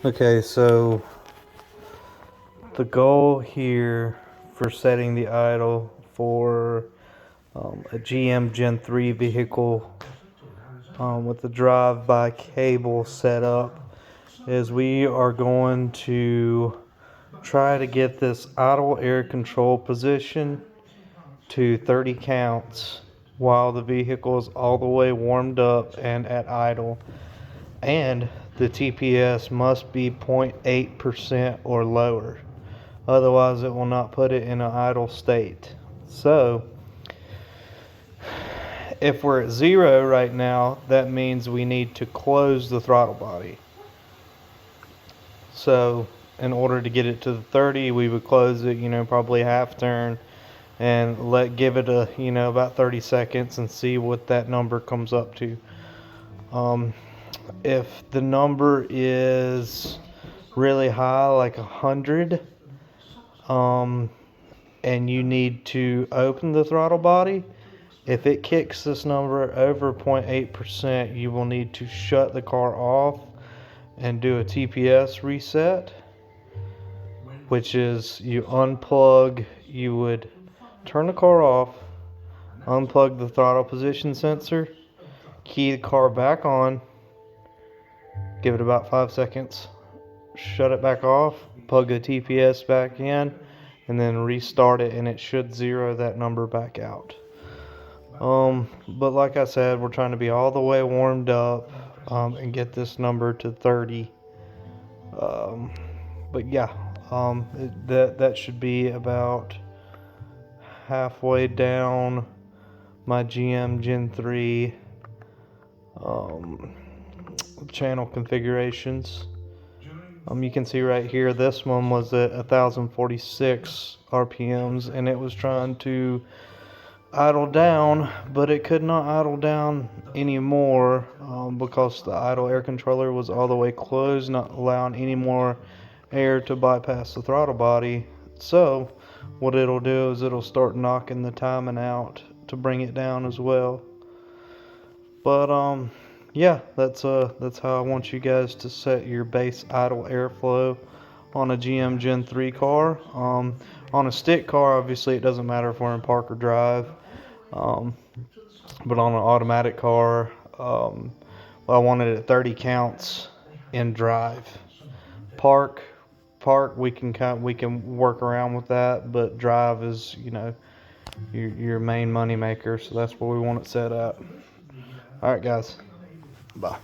Okay, so the goal here for setting the idle for a GM Gen 3 vehicle with the drive-by cable set up is we are going to try to get this idle air control position to 30 counts while the vehicle is all the way warmed up and at idle, and the TPS must be 0.8% or lower, otherwise it will not put it in an idle state. So if we're at 0 right now, that means we need to close the throttle body. So in order to get it to the 30, we would close it, probably half turn, and give it about 30 seconds and see what that number comes up to. If the number is really high, like 100, and you need to open the throttle body, if it kicks this number over 0.8%, you will need to shut the car off and do a TPS reset, which is you would turn the car off, unplug the throttle position sensor, key the car back on, give it about 5 seconds, shut it back off, plug the TPS back in, and then restart it, and it should zero that number back out. But like I said, we're trying to be all the way warmed up and get this number to 30. But yeah, that should be about halfway down my GM Gen 3 channel configurations. You can see right here, this one was at 1046 RPMs, and it was trying to idle down, but it could not idle down anymore because the idle air controller was all the way closed, not allowing any more air to bypass the throttle body. So what it'll do is it'll start knocking the timing out to bring it down as well. But yeah, that's how I want you guys to set your base idle airflow on a GM Gen 3 car. On a stick car, obviously it doesn't matter if we're in park or drive. But on an automatic car, I wanted it at 30 counts in drive. Park, we can work around with that, but drive is your main money maker, so that's where we want it set up. All right, guys. Bye.